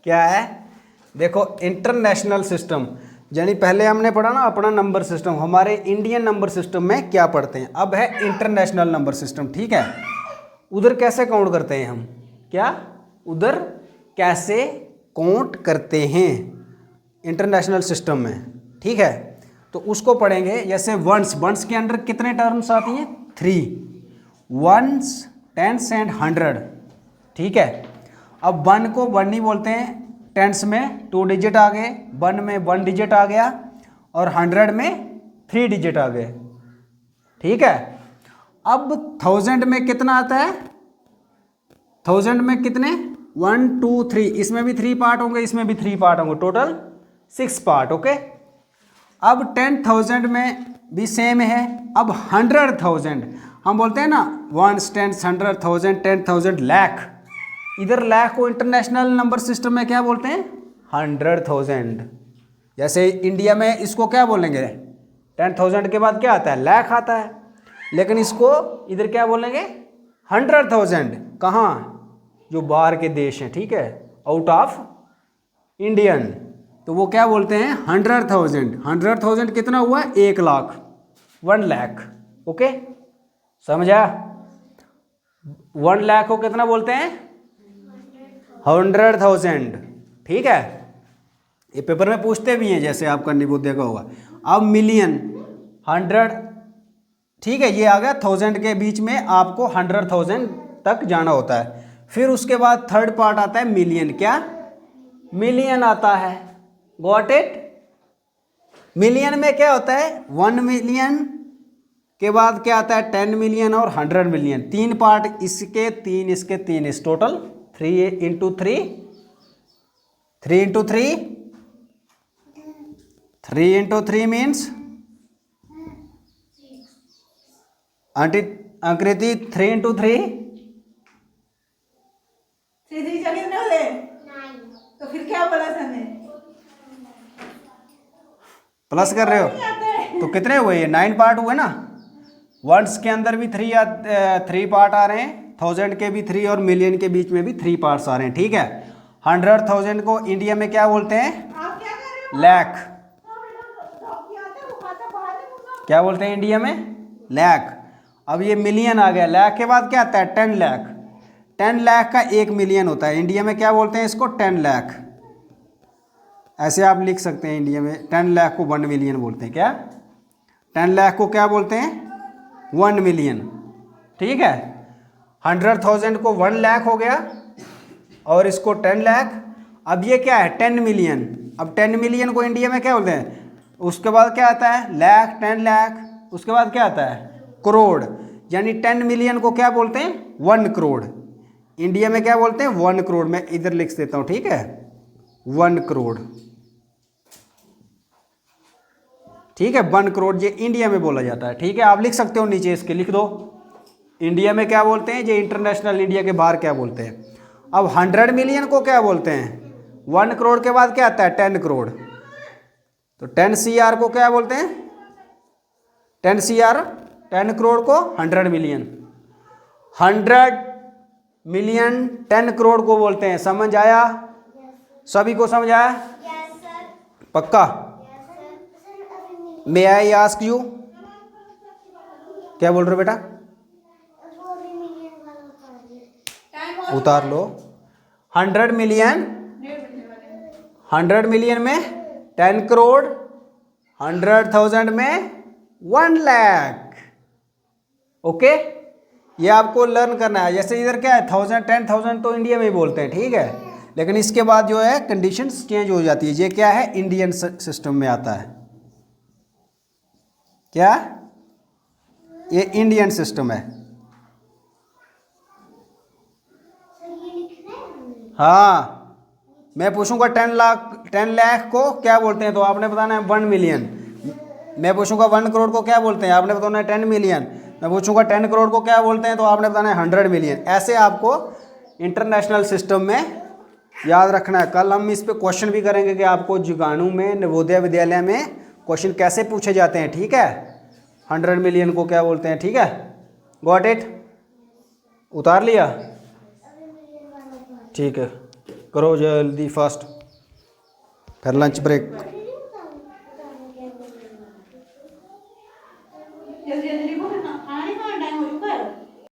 क्या है? देखो इंटरनेशनल सिस्टम, यानी पहले हमने पढ़ा ना अपना नंबर सिस्टम, हमारे इंडियन नंबर सिस्टम में क्या पढ़ते हैं, अब है इंटरनेशनल नंबर सिस्टम। ठीक है, उधर कैसे काउंट करते हैं हम, क्या उधर कैसे काउंट करते हैं इंटरनेशनल सिस्टम में। ठीक है, तो उसको पढ़ेंगे। जैसे वंस, वंस के अंदर कितने टर्म्स आती हैं? 3, वंस, टेंस एंड 100। ठीक है, अब 1 को 1 नहीं बोलते हैं, टेंस में 2 डिजिट आ गए, 1 में 1 डिजिट आ गया, और 100 में 3 डिजिट आ गए। ठीक है, अब 1000 में कितना आता है? 1000 में कितने? 1 2 3, इसमें भी 3 पार्ट होंगे, इसमें भी 3 पार्ट होंगे, टोटल 6 पार्ट। ओके, अब 10,000 में भी सेम है। अब 100,000 हम बोलते हैं ना, 1 10 100,000 10,000 लाख, इधर लाख को इंटरनेशनल नंबर सिस्टम में क्या बोलते हैं? 100,000। जैसे इंडिया में इसको क्या बोलेंगे? 10,000 के बाद क्या आता है? लाख आता है, लेकिन इसको इधर क्या बोलेंगे? 100,000। कहाँ? जो बाहर के देश हैं, ठीक है, आउट ऑफ इंडियन, तो वो क्या बोलते हैं? 100,000। 100,000 कितना हुआ? 1 लाख, 1 लाख। ओके, समझा? 1 लाख को कितना बोलते हैं? 100,000। ठीक है, ये पेपर में पूछते भी हैं, जैसे आपका निबोध देखा होगा। अब मिलियन, 100, ठीक है, ये आ गया 1000 के बीच में, आपको 100,000 तक जाना होता है। फिर उसके बाद थर्ड पार्ट आता है मिलियन। क्या? मिलियन आता है। Got it? मिलियन में क्या होता है? 1 मिलियन के बाद क्या आता है? 10 मिलियन और 100 मिलियन। 3 पार्ट, इसके 3, इसके 3, इस total 3 into 3, 3 into 3, 3 into 3 means आकृति 3 इंटू 3, तो फिर क्या बोला सर? प्लस कर रहे हो तो कितने हुए? ये 9 पार्ट हुए ना। वंस के अंदर भी 3 पार्ट आ रहे हैं, 1000 के भी 3 और मिलियन के बीच में भी 3 पार्ट्स आ रहे हैं। ठीक है, 100,000 को इंडिया में क्या बोलते हैं? आप क्या कर रहे हो? लाख। क्या बोलते हैं इंडिया में? लाख। अब ये मिलियन आ गया, लाख के बाद क्या आता है? 10 लाख। 10 लाख का 1 मिलियन होता है, इंडिया में क्या बोलते हैं इसको? 10 लाख। ऐसे आप लिख सकते हैं, इंडिया में 10 लाख को 1 मिलियन बोलते हैं। क्या? 10 लाख को क्या बोलते हैं? 1 मिलियन। ठीक है, 100,000 को 1 लाख हो गया, और इसको 10 लाख। अब ये क्या है? 10 मिलियन। अब 10 मिलियन को इंडिया में क्या बोलते हैं? उसके बाद क्या आता है? लाख, 10 लाख, उसके बाद क्या आता है? करोड़। यानी 10 मिलियन को क्या बोलते हैं? 1 करोड़। इंडिया में क्या बोलते हैं? 1 करोड़। मैं इधर लिख देता हूं, ठीक है, 1 करोड़। ठीक है, 1 करोड़ ये इंडिया में बोला जाता है। ठीक है, आप लिख सकते हो नीचे, इसके लिख दो, इंडिया में क्या बोलते हैं, ये इंटरनेशनल, इंडिया के बाहर क्या बोलते हैं। अब 100 मिलियन को क्या बोलते हैं? 1 करोड़ के बाद क्या आता है? 10 करोड़। तो 10 CR को क्या बोलते हैं? 10 CR, 10 करोड़ को 100 मिलियन। 100 मिलियन 10 करोड़ को बोलते हैं। समझ आया? सभी को समझ आया? पक्का? मे आई आस्क यू, क्या बोल रहे हो बेटा? उतार लो। 100 मिलियन, 100 मिलियन में 10 करोड़, 100,000 में 1 लाख। ओके, ये आपको लर्न करना है। जैसे इधर क्या है? 1000 10,000 तो इंडिया में ही बोलते हैं, ठीक है, लेकिन इसके बाद जो है कंडीशंस चेंज हो जाती है। ये क्या है? इंडियन सिस्टम में आता है। क्या? ये इंडियन सिस्टम है। हाँ, मैं पूछूंगा 10 लाख को क्या बोलते हैं, तो आपने बताना है 1 मिलियन। मैं पूछूंगा 1 करोड़ को क्या बोलते हैं, आपने बताना है 10 मिलियन। मैं पूछूंगा 10 करोड़ को क्या बोलते हैं, तो आपने बताना है 100 मिलियन। ऐसे आपको इंटरनेशनल सिस्टम में याद रखना है। कल हम इस पे क्वेश्चन भी करेंगे कि आपको जुगानू में, नवोदय विद्यालय में क्वेश्चन कैसे पूछे जाते हैं। ठीक है, 100 मिलियन को क्या बोलते हैं। ठीक है, गॉट इट? उतार लिया? ठीक है। करो जल्दी फास्ट, फिर लंच ब्रेक। जल्दी जल्दी लिखो ना, खाना नहीं खाना टाइम हो